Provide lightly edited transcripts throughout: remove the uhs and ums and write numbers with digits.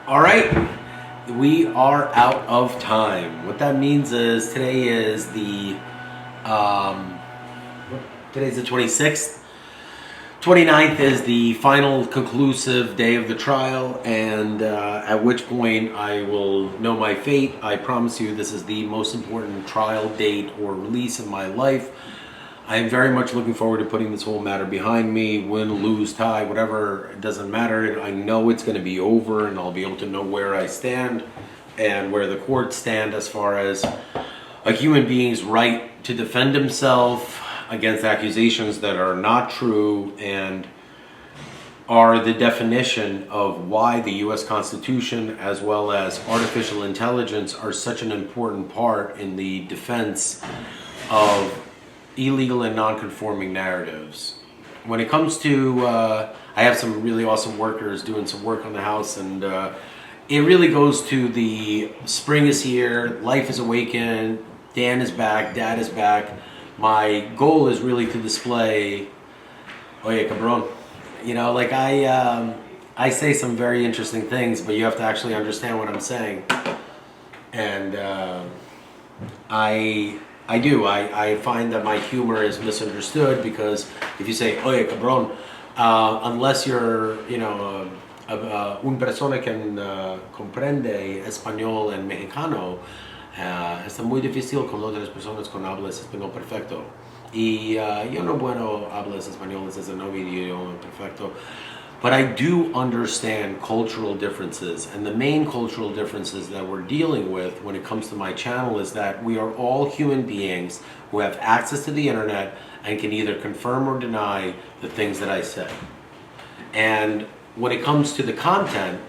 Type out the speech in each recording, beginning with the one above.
All right, we are out of time. What that means is today is um, today's the 26th. 29th is the final conclusive day of the trial, and at which point I will know my fate. I promise you, this is the most important trial date or release in my life. I am very much looking forward to putting this whole matter behind me. Win, lose, tie, whatever, it doesn't matter. I know it's going to be over, and I'll be able to know where I stand and where the courts stand as far as a human being's right to defend himself against accusations that are not true and are the definition of why the U.S. Constitution as well as artificial intelligence are such an important part in the defense of illegal and non-conforming narratives. When it comes to, I have some really awesome workers doing some work on the house, and it really goes to the spring is here, life is awakened, Dan is back, Dad is back. My goal is really to display, oye cabrón, like I say some very interesting things, but you have to actually understand what I'm saying. And I do. I find that my humor is misunderstood because if you say, oye, cabrón, unless you're, un persona que comprende español and mexicano, está muy difícil con otras personas con hablas español perfecto. Y yo no bueno hablas español, es no mi idioma perfecto. But I do understand cultural differences, and the main cultural differences that we're dealing with when it comes to my channel is that we are all human beings who have access to the internet and can either confirm or deny the things that I say. And when it comes to the content,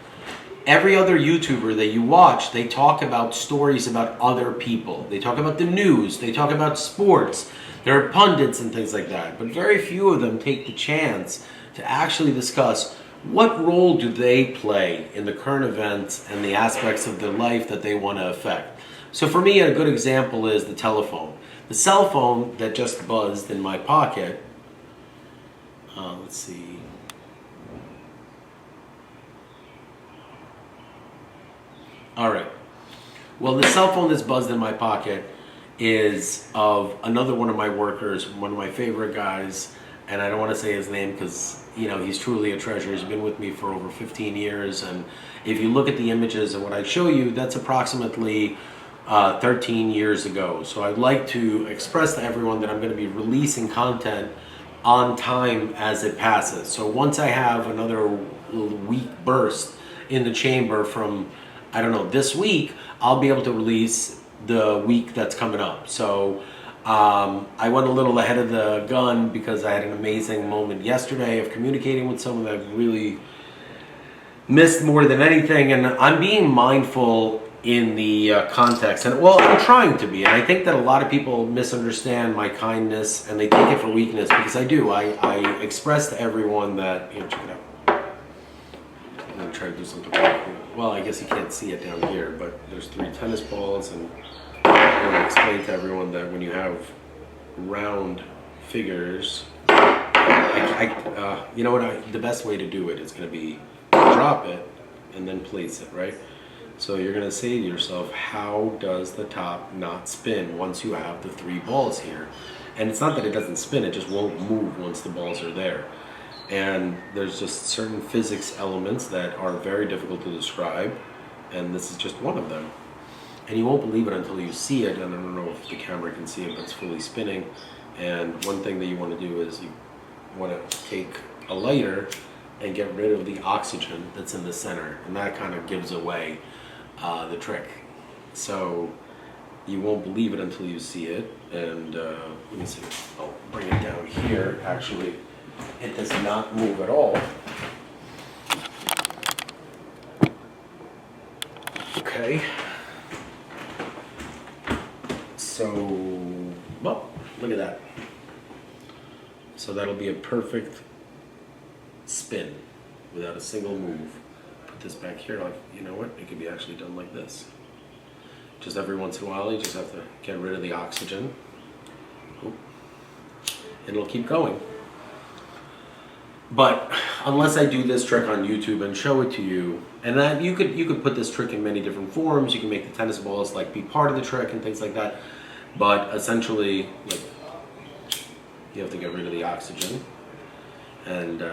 every other YouTuber that you watch, they talk about stories about other people. They talk about the news, they talk about sports, there are pundits and things like that, but very few of them take the chance to actually discuss what role do they play in the current events and the aspects of their life that they want to affect. So for me, a good example is the telephone. The cell phone that just buzzed in my pocket, let's see. All right. Well, the cell phone that's buzzed in my pocket is of another one of my workers, one of my favorite guys, and I don't want to say his name because he's truly a treasure. He's been with me for over 15 years, and if you look at the images and what I show you, that's approximately 13 years ago. So I'd like to express to everyone that I'm going to be releasing content on time as it passes. So once I have another little week burst in the chamber from, I don't know, this week, I'll be able to release the week that's coming up. So I went a little ahead of the gun because I had an amazing moment yesterday of communicating with someone that I've really missed more than anything, and I'm being mindful in the context, and well, I'm trying to be, and I think that a lot of people misunderstand my kindness and they take it for weakness, because I do. I express to everyone that, check it out. I'm gonna try to do something. Well, I guess you can't see it down here, but there's 3 tennis balls, and I want to explain to everyone that when you have round figures, you know what? The best way to do it is going to be drop it and then place it, right? So you're going to say to yourself, how does the top not spin once you have the 3 balls here? And it's not that it doesn't spin, it just won't move once the balls are there. And there's just certain physics elements that are very difficult to describe, and this is just one of them. And you won't believe it until you see it, and I don't know if the camera can see it, but it's fully spinning. And one thing that you want to do is you want to take a lighter and get rid of the oxygen that's in the center, and that kind of gives away the trick. So you won't believe it until you see it. And let me see, I'll bring it down here. Actually, it does not move at all. Okay. So, well, look at that. So that'll be a perfect spin without a single move. Put this back here, like, you know what? It could be actually done like this. Just every once in a while, you just have to get rid of the oxygen. And it'll keep going. But unless I do this trick on YouTube and show it to you, and then you could put this trick in many different forms. You can make the tennis balls like be part of the trick and things like that. But essentially, like, you have to get rid of the oxygen, and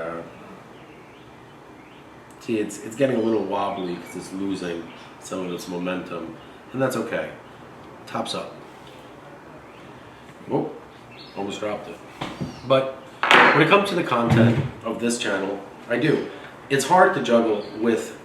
see, it's getting a little wobbly because it's losing some of its momentum, and that's okay. Tops up. Whoa, almost dropped it. But when it comes to the content of this channel, I do. It's hard to juggle with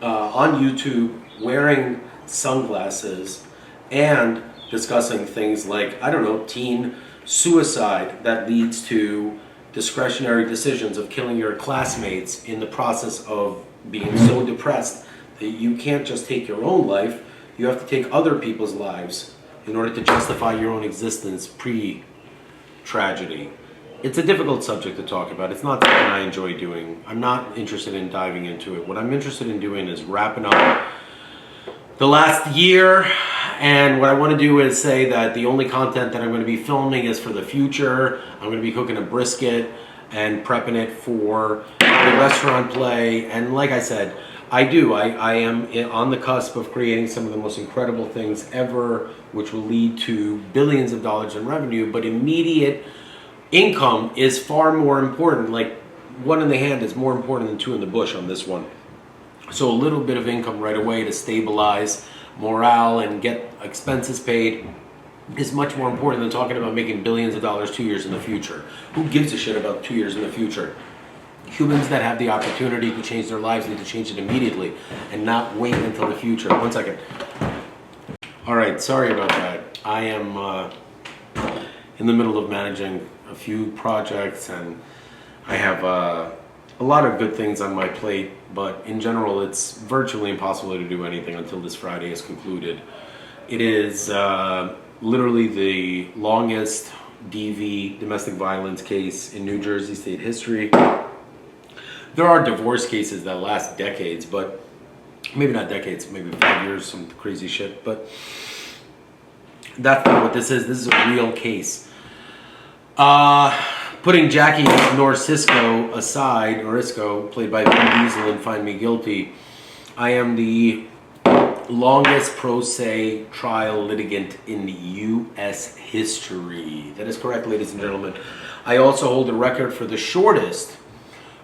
on YouTube wearing sunglasses and discussing things like, I don't know, teen suicide that leads to discretionary decisions of killing your classmates in the process of being so depressed that you can't just take your own life, you have to take other people's lives in order to justify your own existence pre-tragedy. It's a difficult subject to talk about. It's not something I enjoy doing. I'm not interested in diving into it. What I'm interested in doing is wrapping up the last year, and what I want to do is say that the only content that I'm going to be filming is for the future. I'm going to be cooking a brisket and prepping it for the restaurant play, and like I said, I am on the cusp of creating some of the most incredible things ever, which will lead to billions of dollars in revenue, but immediate income is far more important. Like, one in the hand is more important than two in the bush on this one. So a little bit of income right away to stabilize morale and get expenses paid is much more important than talking about making billions of dollars 2 years in the future. Who gives a shit about 2 years in the future? Humans that have the opportunity to change their lives need to change it immediately and not wait until the future. 1 second. All right, sorry about that. I am in the middle of managing a few projects, and I have a lot of good things on my plate, but in general it's virtually impossible to do anything until this Friday is concluded. It is literally the longest DV, domestic violence case in New Jersey state history. There are divorce cases that last decades, but maybe not decades, maybe 5 years, some crazy shit, but that's not what this is. This is a real case. Putting Jackie Norcisco aside, Norrisco, played by Vin Diesel in Find Me Guilty, I am the longest pro se trial litigant in U.S. history. That is correct, ladies and gentlemen. I also hold the record for the shortest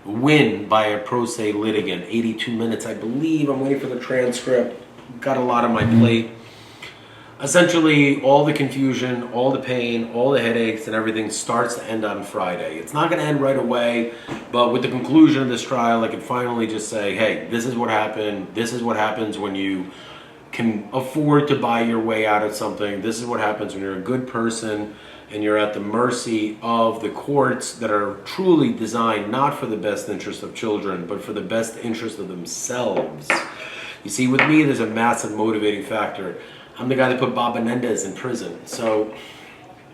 win by a pro se litigant, 82 minutes, I believe. I'm waiting for the transcript. Got a lot on my plate. Essentially, all the confusion, all the pain, all the headaches, and everything starts to end on Friday. It's not going to end right away, but with the conclusion of this trial, I can finally just say, hey, this is what happened. This is what happens when you can afford to buy your way out of something. This is what happens when you're a good person and you're at the mercy of the courts that are truly designed not for the best interest of children, but for the best interest of themselves. You see, with me, there's a massive motivating factor. I'm the guy that put Bob Menendez in prison. So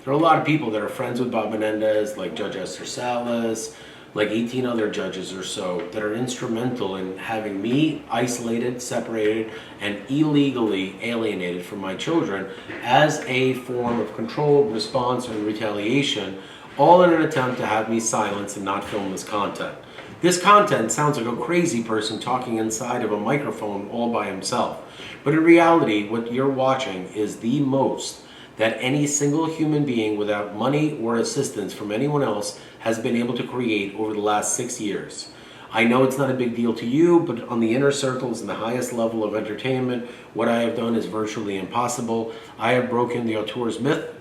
there are a lot of people that are friends with Bob Menendez, like Judge Esther Salas, like 18 other judges or so, that are instrumental in having me isolated, separated, and illegally alienated from my children as a form of controlled response and retaliation, all in an attempt to have me silence and not film this content. This content sounds like a crazy person talking inside of a microphone all by himself. But in reality, what you're watching is the most that any single human being without money or assistance from anyone else has been able to create over the last 6 years. I know it's not a big deal to you, but on the inner circles and the highest level of entertainment, what I have done is virtually impossible. I have broken the auteur's myth,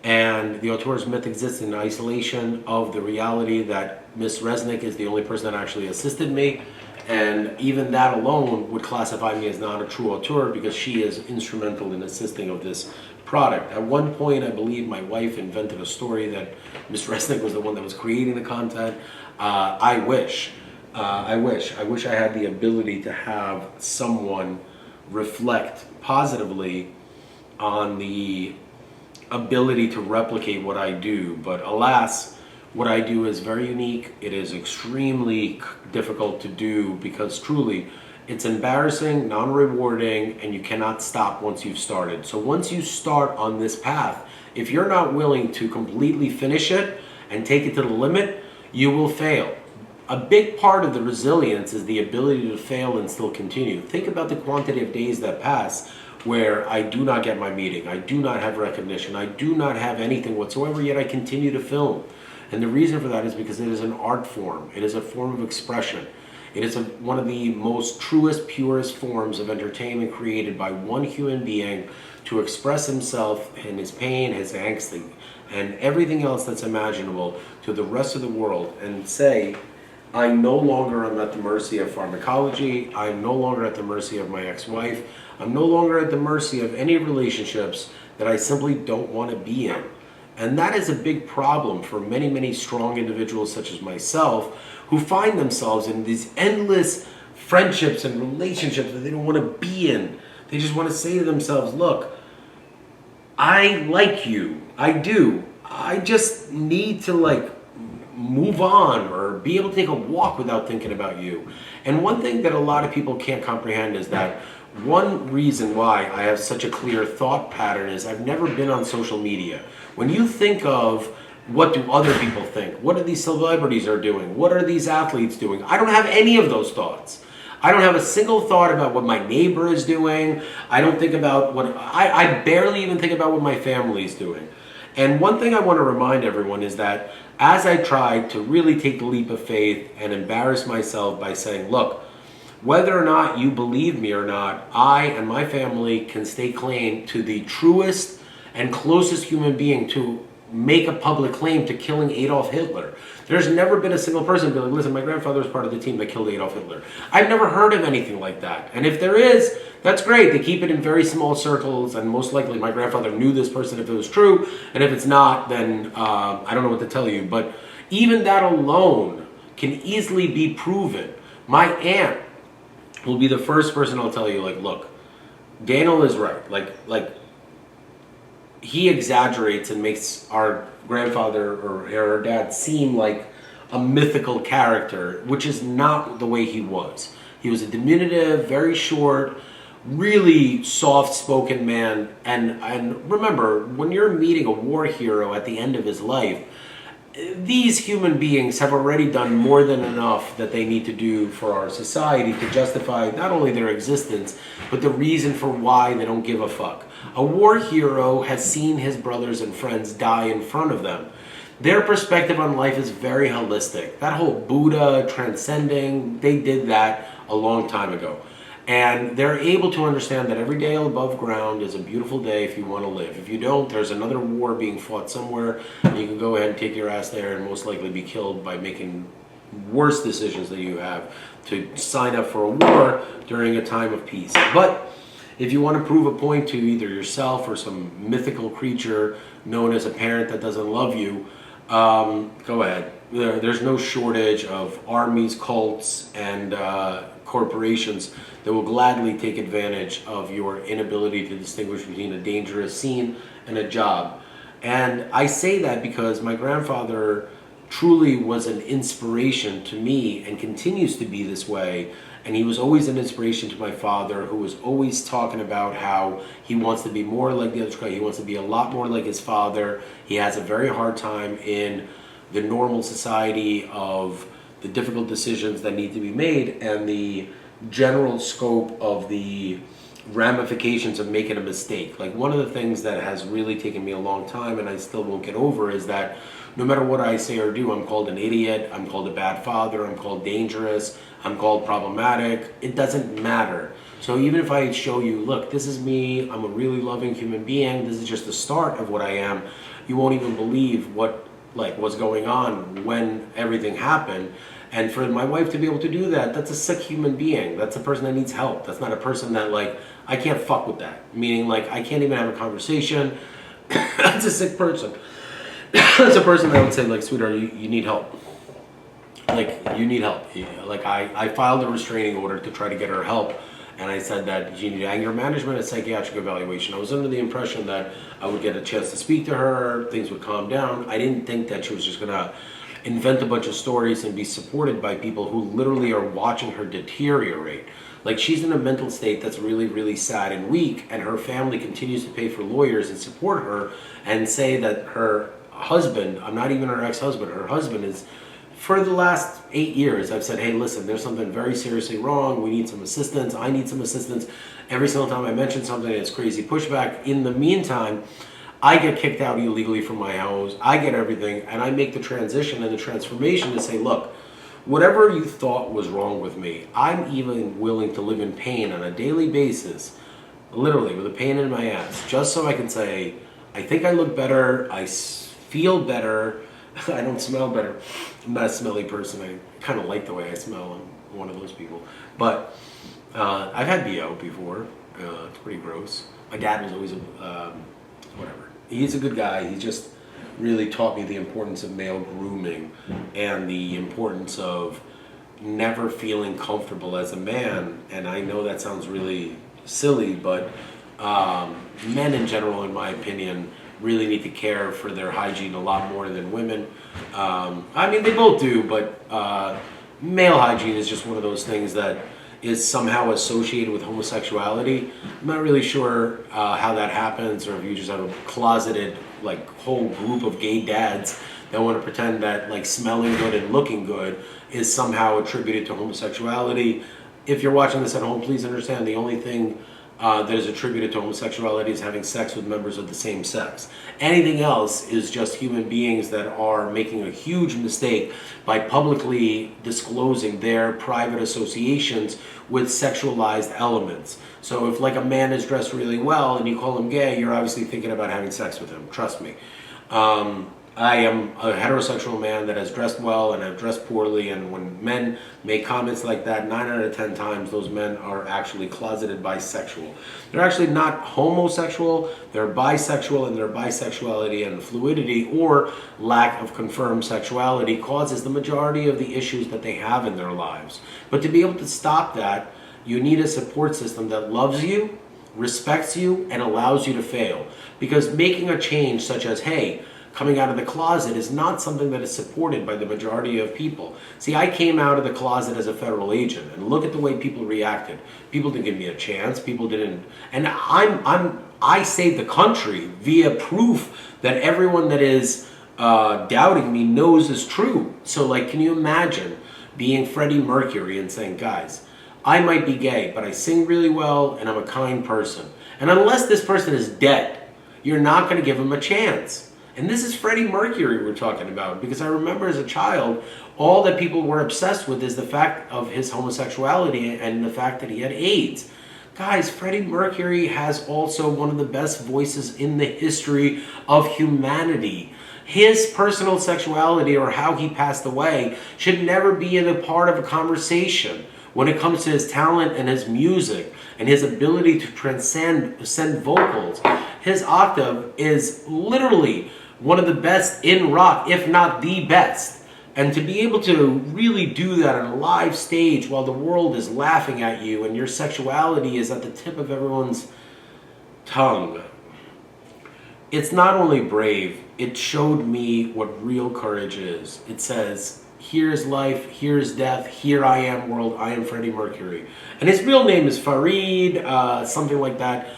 and the auteur's myth exists in isolation of the reality that Miss Resnick is the only person that actually assisted me, and even that alone would classify me as not a true auteur because she is instrumental in assisting of this product. At one point, I believe my wife invented a story that Miss Resnick was the one that was creating the content. I wish I had the ability to have someone reflect positively on the ability to replicate what I do, but alas, what I do is very unique. It is extremely difficult to do because truly it's embarrassing, non-rewarding, and you cannot stop once you've started. So once you start on this path, if you're not willing to completely finish it and take it to the limit, you will fail. a big part of the resilience is the ability to fail and still continue. Think about the quantity of days that pass where I do not get my meeting, I do not have recognition, I do not have anything whatsoever, yet I continue to film. And the reason for that is because it is an art form. It is a form of expression. It is one of the most truest, purest forms of entertainment created by one human being to express himself and his pain, his angst, and everything else that's imaginable to the rest of the world and say, I no longer am at the mercy of pharmacology. I'm no longer at the mercy of my ex-wife. I'm no longer at the mercy of any relationships that I simply don't want to be in. And that is a big problem for many, many strong individuals such as myself who find themselves in these endless friendships and relationships that they don't want to be in. They just want to say to themselves, look, I like you. I do. I just need to move on or be able to take a walk without thinking about you. And one thing that a lot of people can't comprehend is that one reason why I have such a clear thought pattern is I've never been on social media. When you think of what do other people think, what are these celebrities are doing, what are these athletes doing, I don't have any of those thoughts. I don't have a single thought about what my neighbor is doing. I don't think about I barely even think about what my family is doing. And one thing I want to remind everyone is that as I try to really take the leap of faith and embarrass myself by saying, look, whether or not you believe me or not, I and my family can stake claim to the truest and closest human being to make a public claim to killing Adolf Hitler. There's never been a single person be like, listen, my grandfather was part of the team that killed Adolf Hitler. I've never heard of anything like that. And if there is, that's great. They keep it in very small circles, and most likely my grandfather knew this person if it was true, and if it's not, then I don't know what to tell you. But even that alone can easily be proven. My aunt will be the first person I'll tell you, look, Daniel is right. Like he exaggerates and makes our grandfather or our dad seem like a mythical character, which is not the way he was. He was a diminutive, very short, really soft-spoken man. And remember, when you're meeting a war hero at the end of his life, these human beings have already done more than enough that they need to do for our society to justify not only their existence, but the reason for why they don't give a fuck. A war hero has seen his brothers and friends die in front of them. Their perspective on life is very holistic. That whole Buddha, transcending, they did that a long time ago. And they're able to understand that every day above ground is a beautiful day if you want to live. If you don't, there's another war being fought somewhere. You can go ahead and take your ass there and most likely be killed by making worse decisions that you have to sign up for a war during a time of peace. But if you want to prove a point to either yourself or some mythical creature known as a parent that doesn't love you, go ahead. There's no shortage of armies, cults, and corporations that will gladly take advantage of your inability to distinguish between a dangerous scene and a job. And I say that because my grandfather truly was an inspiration to me and continues to be this way. And he was always an inspiration to my father, who was always talking about how he wants to be more like the other guy. He wants to be a lot more like his father. He has a very hard time in the normal society of the difficult decisions that need to be made and the general scope of the ramifications of making a mistake. Like, one of the things that has really taken me a long time and I still won't get over is that no matter what I say or do, I'm called an idiot, I'm called a bad father, I'm called dangerous, I'm called problematic. It doesn't matter. So even if I show you, look, this is me, I'm a really loving human being, this is just the start of what I am, you won't even believe what was going on when everything happened. And for my wife to be able to do that, that's a sick human being. That's a person that needs help. That's not a person that I can't fuck with that. Meaning I can't even have a conversation. That's a sick person. That's a person that would say sweetheart, you need help. You need help. I filed a restraining order to try to get her help. And I said that she needed anger management and psychiatric evaluation. I was under the impression that I would get a chance to speak to her, things would calm down. I didn't think that she was just going to invent a bunch of stories and be supported by people who literally are watching her deteriorate. She's in a mental state that's really, really sad and weak, and her family continues to pay for lawyers and support her and say that her husband, I'm not even her ex-husband, her husband is for the last 8 years, I've said, hey, listen, there's something very seriously wrong. We need some assistance. I need some assistance. Every single time I mention something, it's crazy pushback. In the meantime, I get kicked out illegally from my house. I get everything, and I make the transition and the transformation to say, look, whatever you thought was wrong with me, I'm even willing to live in pain on a daily basis, literally with a pain in my ass, just so I can say, I think I look better, I feel better, I don't smell better. I'm not a smelly person. I kind of like the way I smell. I'm one of those people. But I've had BO before. It's pretty gross. My dad was always whatever. He's a good guy. He just really taught me the importance of male grooming and the importance of never feeling comfortable as a man. And I know that sounds really silly, but men in general, in my opinion, really need to care for their hygiene a lot more than women. I mean, they both do, but male hygiene is just one of those things that is somehow associated with homosexuality. I'm not really sure how that happens, or if you just have a closeted like whole group of gay dads that want to pretend that like smelling good and looking good is somehow attributed to homosexuality. If you're watching this at home, please understand the only thing that is attributed to homosexuality is having sex with members of the same sex. Anything else is just human beings that are making a huge mistake by publicly disclosing their private associations with sexualized elements. So if like a man is dressed really well and you call him gay, you're obviously thinking about having sex with him. Trust me. I am a heterosexual man that has dressed well and I've dressed poorly, and when men make comments like that, 9 out of 10 times those men are actually closeted bisexual. They're actually not homosexual, they're bisexual, and their bisexuality and fluidity or lack of confirmed sexuality causes the majority of the issues that they have in their lives. But to be able to stop that, you need a support system that loves you, respects you, and allows you to fail. Because making a change such as, hey, coming out of the closet is not something that is supported by the majority of people. See, I came out of the closet as a federal agent, and look at the way people reacted. People didn't give me a chance. People didn't, and I saved the country via proof that everyone that is doubting me knows is true. So, like, can you imagine being Freddie Mercury and saying, guys, I might be gay, but I sing really well, and I'm a kind person. And unless this person is dead, you're not going to give him a chance. And this is Freddie Mercury we're talking about, because I remember as a child, all that people were obsessed with is the fact of his homosexuality and the fact that he had AIDS. Guys, Freddie Mercury has also one of the best voices in the history of humanity. His personal sexuality or how he passed away should never be a part of a conversation when it comes to his talent and his music and his ability to transcend vocals. His octave is literally one of the best in rock, if not the best. And to be able to really do that on a live stage while the world is laughing at you and your sexuality is at the tip of everyone's tongue, it's not only brave, it showed me what real courage is. It says, here's life, here's death, here I am world, I am Freddie Mercury. And his real name is Farid, something like that.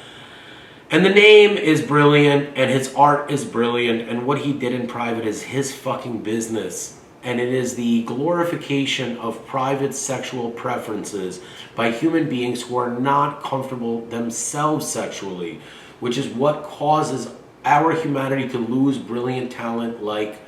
And the name is brilliant, and his art is brilliant, and what he did in private is his fucking business. And it is the glorification of private sexual preferences by human beings who are not comfortable themselves sexually, which is what causes our humanity to lose brilliant talent like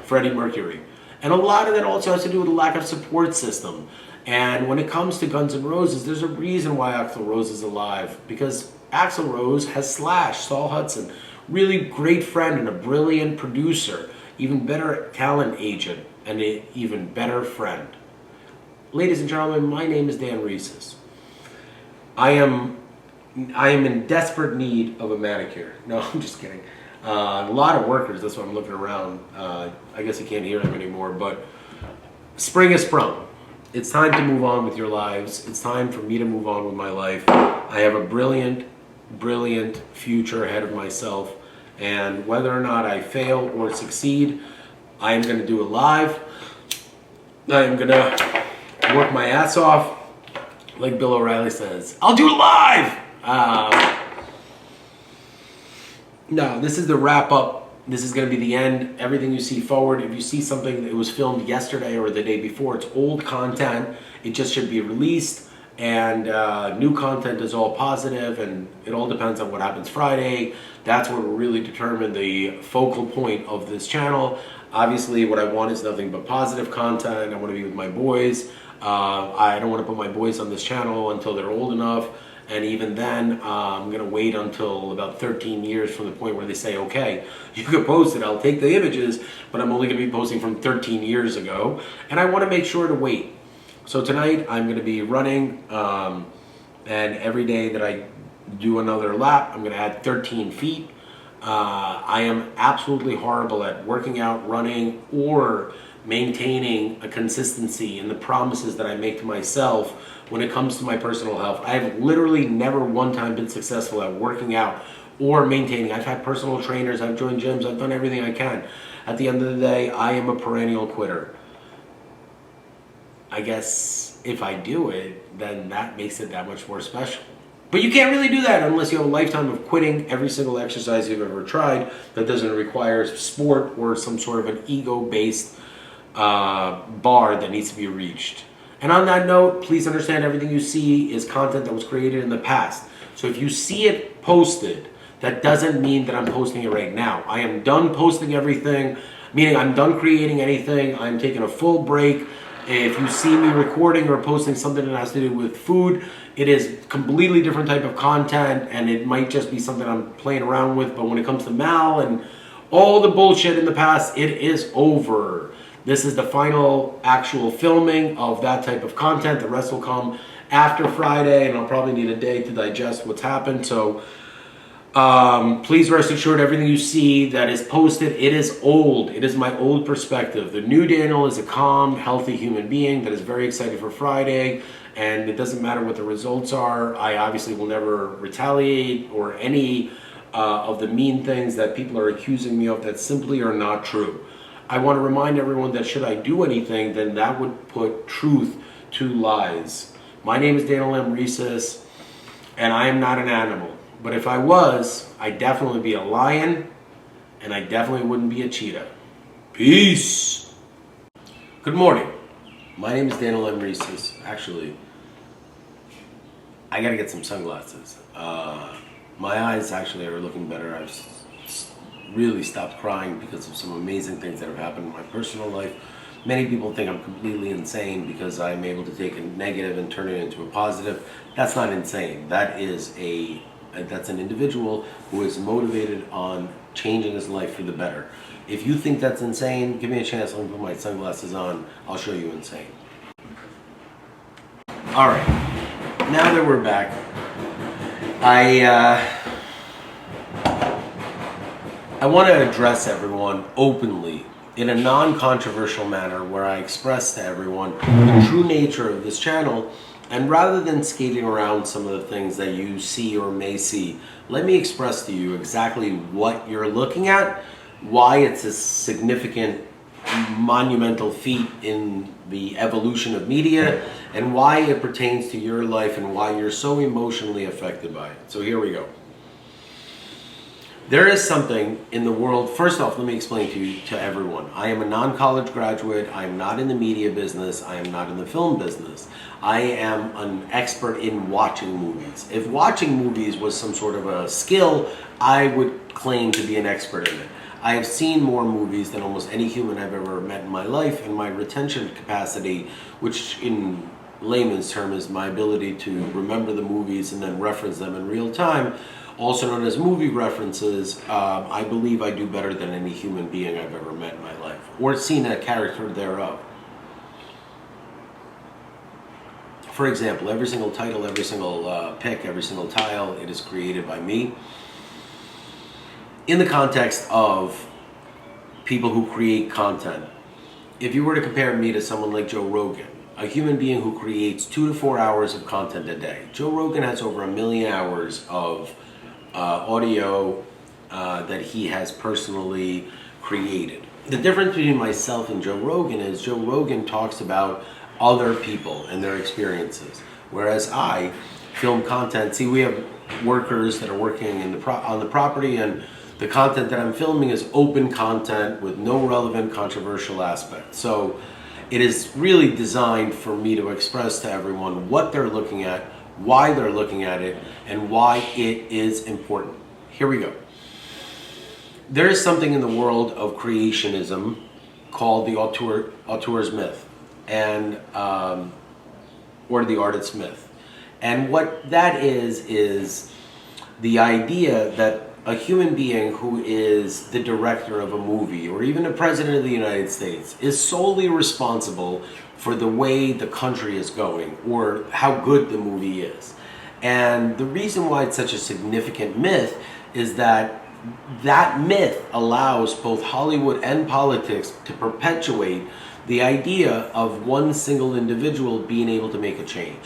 Freddie Mercury. And a lot of that also has to do with the lack of support system. And when it comes to Guns N' Roses, there's a reason why Axl Rose is alive. Because Axl Rose has Slash, Saul Hudson, really great friend and a brilliant producer, even better talent agent, and an even better friend. Ladies and gentlemen, my name is Dan Reeses. I am in desperate need of a manicure. No, I'm just kidding. A lot of workers, that's why I'm looking around. I guess you can't hear them anymore, but spring has sprung. It's time to move on with your lives. It's time for me to move on with my life. I have a brilliant, brilliant future ahead of myself. And whether or not I fail or succeed, I am going to do it live. I am going to work my ass off. Like Bill O'Reilly says, I'll do it live! No, this is the wrap up This is going to be the end. Everything you see forward, if you see something that was filmed yesterday or the day before, it's old content. It just should be released. And new content is all positive, and it all depends on what happens Friday. That's what will really determine the focal point of this channel. Obviously, what I want is nothing but positive content. I want to be with my boys. I don't want to put my boys on this channel until they're old enough. And even then, I'm going to wait until about 13 years from the point where they say, okay, you can post it, I'll take the images, but I'm only going to be posting from 13 years ago. And I want to make sure to wait. So tonight, I'm going to be running, and every day that I do another lap, I'm going to add 13 feet. I am absolutely horrible at working out, running, or maintaining a consistency in the promises that I make to myself when it comes to my personal health. I have literally never one time been successful at working out or maintaining. I've had personal trainers, I've joined gyms, I've done everything I can. At the end of the day, I am a perennial quitter. I guess if I do it, then that makes it that much more special. But you can't really do that unless you have a lifetime of quitting every single exercise you've ever tried that doesn't require sport or some sort of an ego-based bar that needs to be reached. And on that note, please understand everything you see is content that was created in the past. So if you see it posted, that doesn't mean that I'm posting it right now. I am done posting everything, meaning I'm done creating anything. I'm taking a full break. If you see me recording or posting something that has to do with food, it is completely different type of content, and it might just be something I'm playing around with. But when it comes to Mal and all the bullshit in the past, it is over. This is the final actual filming of that type of content. The rest will come after Friday, and I'll probably need a day to digest what's happened. So please rest assured, everything you see that is posted, it is old. It is my old perspective. The new Daniel is a calm, healthy human being that is very excited for Friday, and it doesn't matter what the results are. I obviously will never retaliate or any of the mean things that people are accusing me of that simply are not true. I want to remind everyone that should I do anything, then that would put truth to lies. My name is Daniel M. Rhesus, and I am not an animal. But if I was, I'd definitely be a lion, and I definitely wouldn't be a cheetah. Peace. Good morning. My name is Daniel M. Rhesus. Actually, I gotta get some sunglasses. My eyes actually are looking better. I've really stopped crying because of some amazing things that have happened in my personal life. Many people think I'm completely insane because I'm able to take a negative and turn it into a positive. That's not insane. That's an individual who is motivated on changing his life for the better. If you think that's insane, give me a chance. Let me put my sunglasses on. I'll show you insane. All right, now that we're back, I want to address everyone openly in a non-controversial manner where I express to everyone the true nature of this channel, and rather than skating around some of the things that you see or may see, let me express to you exactly what you're looking at, why it's a significant, monumental feat in the evolution of media, and why it pertains to your life and why you're so emotionally affected by it. So here we go. There is something in the world. First off, let me explain to everyone. I am a non-college graduate. I am not in the media business. I am not in the film business. I am an expert in watching movies. If watching movies was some sort of a skill, I would claim to be an expert in it. I have seen more movies than almost any human I've ever met in my life, and my retention capacity, which in layman's term is my ability to remember the movies and then reference them in real time, also known as movie references, I believe I do better than any human being I've ever met in my life, or seen a character thereof. For example, every single title, every single pick, every single tile, it is created by me. In the context of people who create content, if you were to compare me to someone like Joe Rogan, a human being who creates 2 to 4 hours of content a day. Joe Rogan has over 1 million hours of audio that he has personally created. The difference between myself and Joe Rogan is Joe Rogan talks about other people and their experiences, whereas I film content. See, we have workers that are working on the property, and The content that I'm filming is open content with no relevant controversial aspect. So it is really designed for me to express to everyone what they're looking at, why they're looking at it, and why it is important. Here we go. There is something in the world of creationism called the auteur's myth, and or the artist's myth. And what that is the idea that a human being who is the director of a movie or even the president of the United States is solely responsible for the way the country is going or how good the movie is. And the reason why it's such a significant myth is that myth allows both Hollywood and politics to perpetuate the idea of one single individual being able to make a change.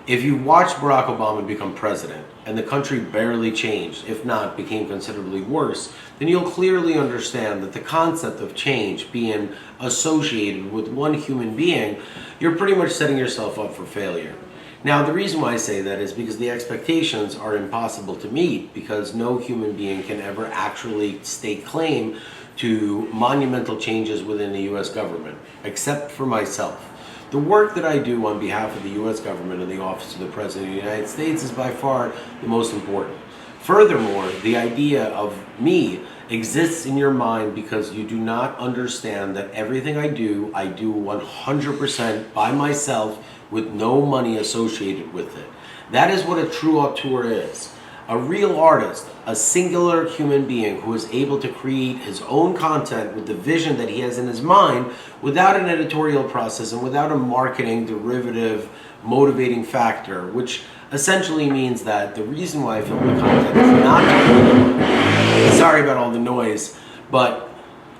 If you watch Barack Obama become president and the country barely changed, if not became considerably worse, then you'll clearly understand that the concept of change being associated with one human being, you're pretty much setting yourself up for failure. Now, the reason why I say that is because the expectations are impossible to meet, because no human being can ever actually stake claim to monumental changes within the U.S. government, except for myself. The work that I do on behalf of the U.S. government and the Office of the President of the United States is by far the most important. Furthermore, the idea of me exists in your mind because you do not understand that everything I do 100% by myself with no money associated with it. That is what a true auteur is. A real artist, a singular human being who is able to create his own content with the vision that he has in his mind without an editorial process and without a marketing derivative motivating factor, which essentially means that the reason why I film the content is not to create money. Sorry about all the noise, but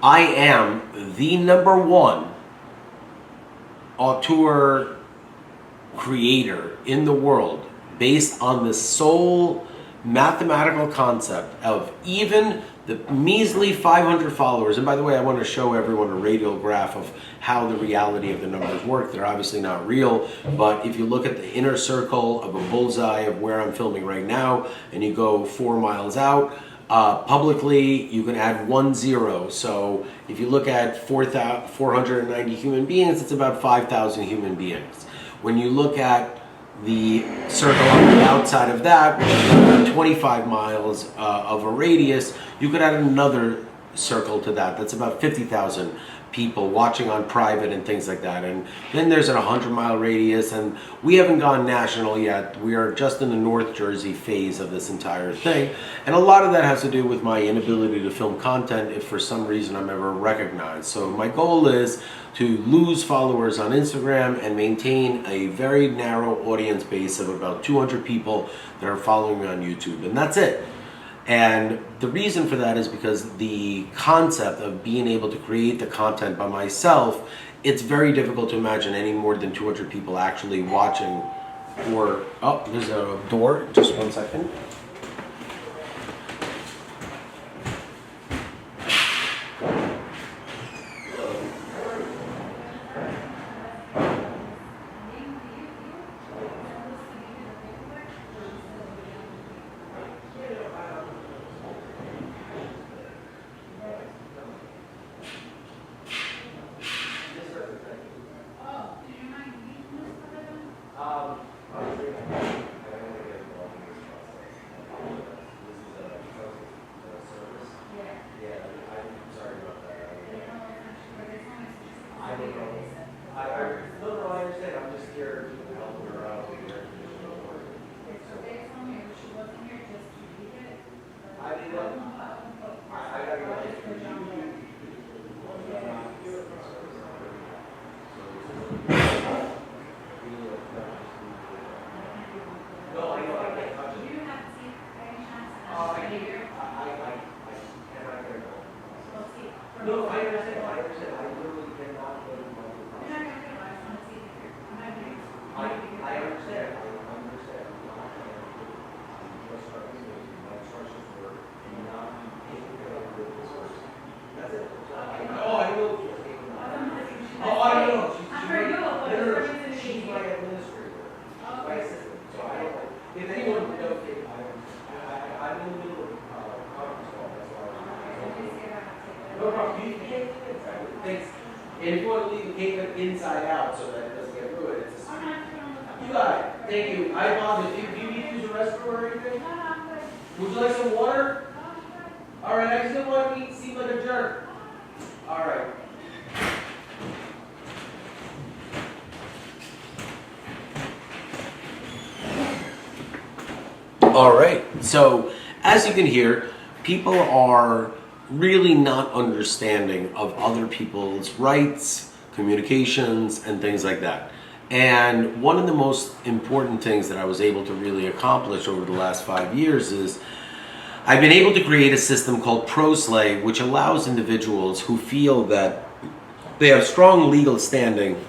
I am the number one auteur creator in the world based on the sole mathematical concept of even the measly 500 followers. And by the way, I want to show everyone a radial graph of how the reality of the numbers work. They're obviously not real, but if you look at the inner circle of a bullseye of where I'm filming right now, and you go 4 miles out, publicly, you can add 1 0. So if you look at 490 human beings, it's about 5,000 human beings. When you look at the circle on the outside of that, which is about 25 miles of a radius, you could add another circle to that. That's about 50,000 people watching on private and things like that. And then there's a 100-mile radius, and we haven't gone national yet. We are just in the North Jersey phase of this entire thing. And a lot of that has to do with my inability to film content if for some reason I'm ever recognized. So my goal is to lose followers on Instagram and maintain a very narrow audience base of about 200 people that are following me on YouTube. And that's it. And the reason for that is because the concept of being able to create the content by myself, it's very difficult to imagine any more than 200 people actually watching. Or, oh, there's a door, just 1 second. Thanks. And if you want to leave the cake inside out so that it doesn't get ruined, it's a you got it. Thank you. I apologize. Do you need to use a restroom or anything? Would you like some water? All right. I just didn't want me to seem like a jerk. All right. All right. So, as you can hear, people are really not understanding of other people's rights, communications, and things like that. And one of the most important things that I was able to really accomplish over the last 5 years is I've been able to create a system called ProSlay, which allows individuals who feel that they have strong legal standing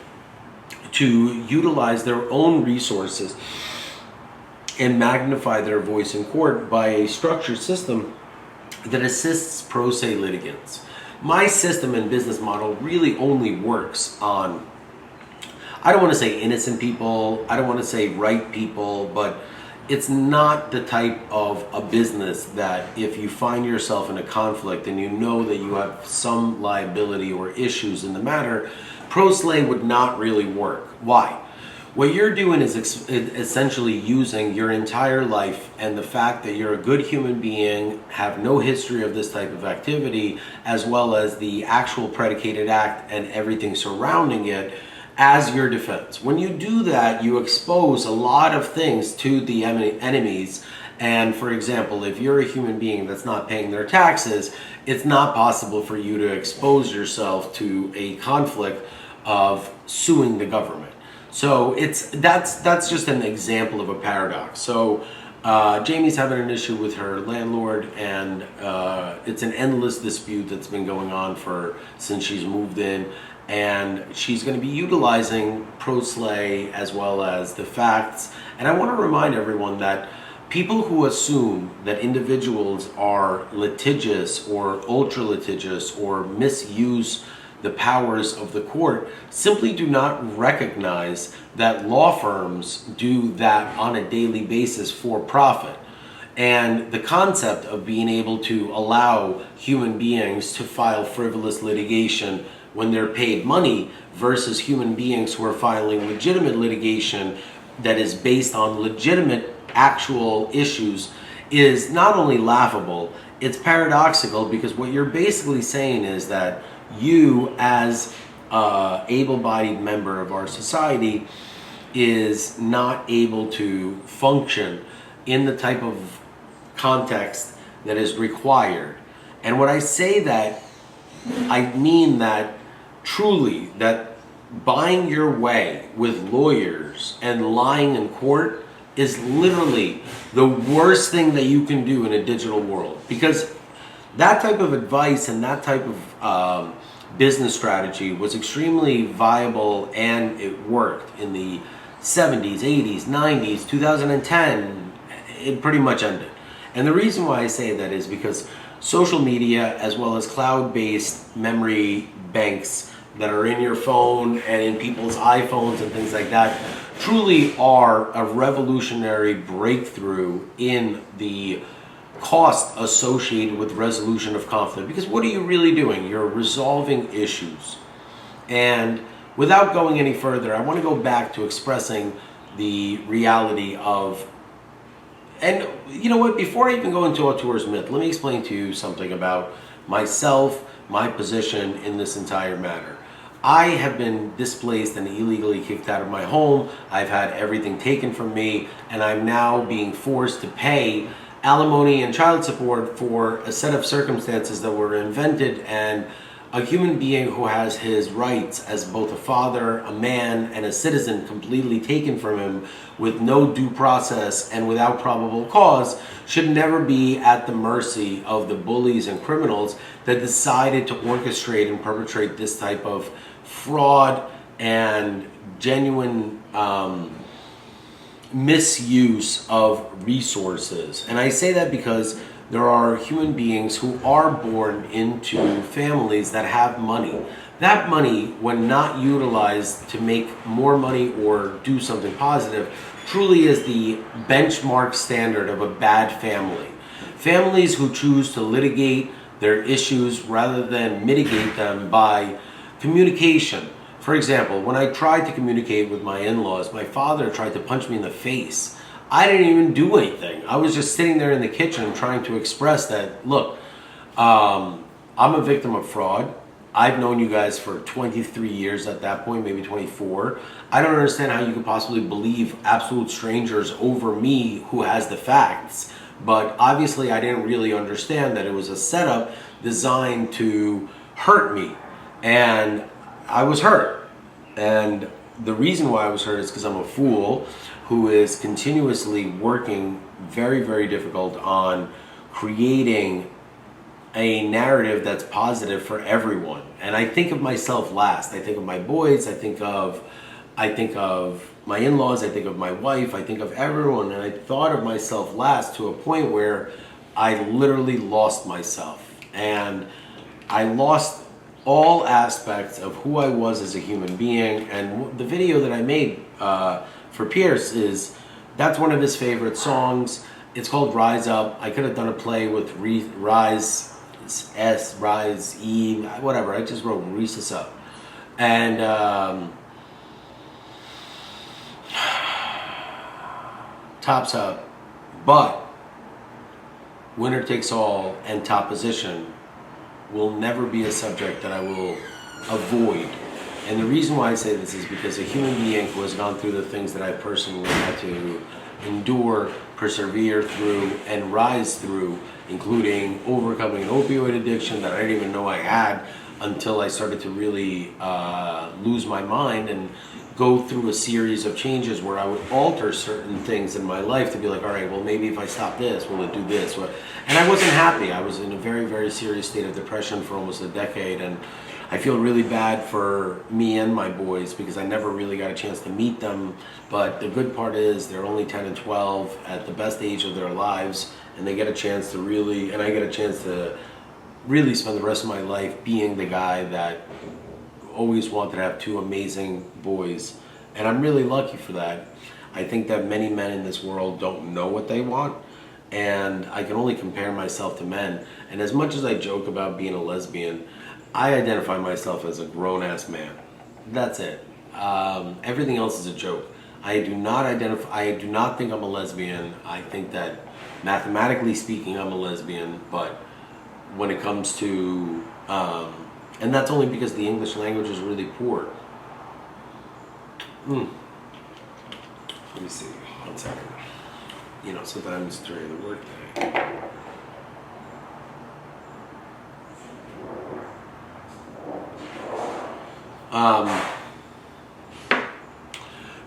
to utilize their own resources and magnify their voice in court by a structured system that assists pro se litigants. My system and business model really only works on, I don't want to say innocent people, I don't want to say right people, but it's not the type of a business that if you find yourself in a conflict and you know that you have some liability or issues in the matter, ProSlay would not really work. Why? What you're doing is essentially using your entire life and the fact that you're a good human being, have no history of this type of activity, as well as the actual predicated act and everything surrounding it as your defense. When you do that, you expose a lot of things to the enemies. And for example, if you're a human being that's not paying their taxes, it's not possible for you to expose yourself to a conflict of suing the government. So that's just an example of a paradox. So Jamie's having an issue with her landlord, and it's an endless dispute that's been going on since she's moved in. And she's going to be utilizing ProSlay as well as the facts. And I want to remind everyone that people who assume that individuals are litigious or ultra litigious or misuse the powers of the court simply do not recognize that law firms do that on a daily basis for profit. And the concept of being able to allow human beings to file frivolous litigation when they're paid money versus human beings who are filing legitimate litigation that is based on legitimate actual issues is not only laughable, it's paradoxical, because what you're basically saying is that you, as an able-bodied member of our society, is not able to function in the type of context that is required. And when I say that, I mean that truly, that buying your way with lawyers and lying in court is literally the worst thing that you can do in a digital world, because that type of advice and that type of business strategy was extremely viable, and it worked in the 70s, 80s, 90s, 2010. It pretty much ended. And the reason why I say that is because social media, as well as cloud-based memory banks that are in your phone and in people's iPhones and things like that, truly are a revolutionary breakthrough in the cost associated with resolution of conflict. Because what are you really doing? You're resolving issues. And without going any further, I want to go back to expressing the reality of, and you know what, before I even go into Auteur's myth, let me explain to you something about myself, my position in this entire matter. I have been displaced and illegally kicked out of my home. I've had everything taken from me, and I'm now being forced to pay alimony and child support for a set of circumstances that were invented, and a human being who has his rights as both a father, a man, and a citizen completely taken from him with no due process and without probable cause should never be at the mercy of the bullies and criminals that decided to orchestrate and perpetrate this type of fraud and genuine misuse of resources. And I say that because there are human beings who are born into families that have money. That money, when not utilized to make more money or do something positive, truly is the benchmark standard of a bad family. Families who choose to litigate their issues rather than mitigate them by Communication. For example, when I tried to communicate with my in-laws, my father tried to punch me in the face. I didn't even do anything. I was just sitting there in the kitchen trying to express that, look, I'm a victim of fraud. I've known you guys for 23 years at that point, maybe 24. I don't understand how you could possibly believe absolute strangers over me who has the facts. But obviously I didn't really understand that it was a setup designed to hurt me. And I was hurt. And the reason why I was hurt is because I'm a fool who is continuously working very, very difficult on creating a narrative that's positive for everyone. And I think of myself last. I think of my boys, I think of my in-laws, I think of my wife, I think of everyone, and I thought of myself last to a point where I literally lost myself. And I lost all aspects of who I was as a human being. And the video that I made for Pierce that's one of his favorite songs. It's called Rise Up. I could have done a play with Rise S, Rise E, whatever. I just wrote Reese Up. And Tops Up. But winner takes all and top position will never be a subject that I will avoid. And the reason why I say this is because a human being who has gone through the things that I personally had to endure, persevere through, and rise through, including overcoming an opioid addiction that I didn't even know I had until I started to really lose my mind and go through a series of changes where I would alter certain things in my life to be like, all right, well, maybe if I stop this, will it do this? And I wasn't happy. I was in a very, very serious state of depression for almost a decade, and I feel really bad for me and my boys because I never really got a chance to meet them. But the good part is they're only 10 and 12 at the best age of their lives, and they get a chance to really, and I get a chance to really spend the rest of my life being the guy that always wanted to have two amazing boys. And I'm really lucky for that. I think that many men in this world don't know what they want, and I can only compare myself to men. And as much as I joke about being a lesbian, I identify myself as a grown-ass man. That's it. Everything else is a joke. I do not think I'm a lesbian. I think that mathematically speaking, I'm a lesbian, but when it comes to, and that's only because the English language is really poor. Let me see, 1 second. You know, sometimes during the workday.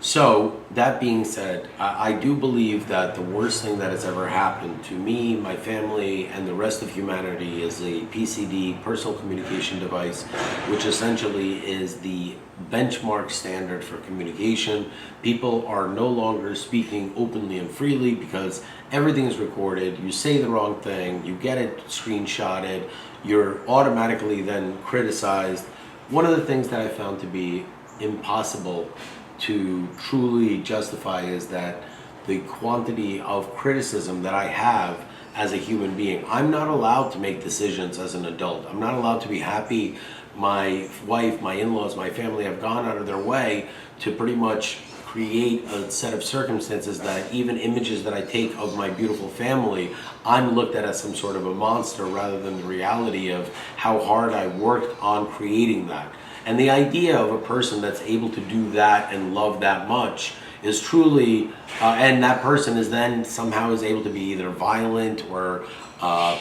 So that being said, I do believe that the worst thing that has ever happened to me, my family, and the rest of humanity is a PCD, personal communication device, which essentially is the benchmark standard for communication. People are no longer speaking openly and freely because everything is recorded. You say the wrong thing, you get it screenshotted, you're automatically then criticized. One of the things that I found to be impossible to truly justify is that the quantity of criticism that I have as a human being. I'm not allowed to make decisions as an adult. I'm not allowed to be happy. My wife, my in-laws, my family have gone out of their way to pretty much create a set of circumstances that even images that I take of my beautiful family, I'm looked at as some sort of a monster rather than the reality of how hard I worked on creating that. And the idea of a person that's able to do that and love that much is truly, and that person is then somehow is able to be either violent or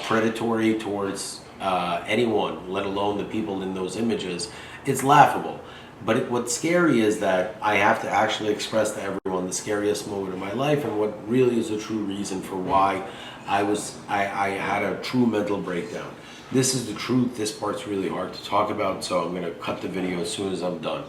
predatory towards anyone, let alone the people in those images. It's laughable. But what's scary is that I have to actually express to everyone the scariest moment of my life and what really is a true reason for why I had a true mental breakdown. This is the truth. This part's really hard to talk about, so I'm going to cut the video as soon as I'm done.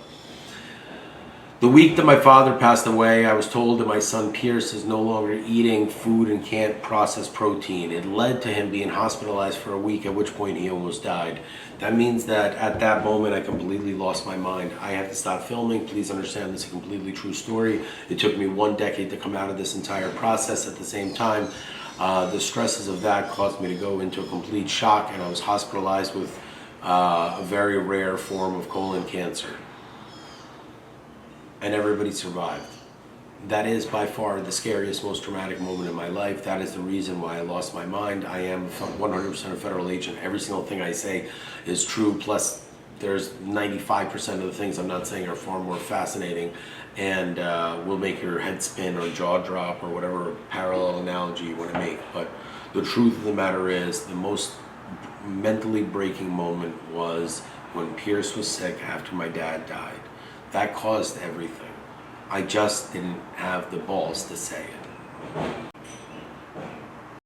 The week that my father passed away, I was told that my son Pierce is no longer eating food and can't process protein. It led to him being hospitalized for a week, at which point he almost died. That means that at that moment, I completely lost my mind. I had to stop filming. Please understand, this is a completely true story. It took me 1 decade to come out of this entire process. At the same time, the stresses of that caused me to go into a complete shock, and I was hospitalized with a very rare form of colon cancer. And everybody survived. That is by far the scariest, most traumatic moment in my life. That is the reason why I lost my mind. I am 100% a federal agent. Every single thing I say is true, plus there's 95% of the things I'm not saying are far more fascinating and will make your head spin or jaw drop or whatever parallel analogy you want to make. But the truth of the matter is, the most mentally breaking moment was when Pierce was sick after my dad died. That caused everything. I just didn't have the balls to say it.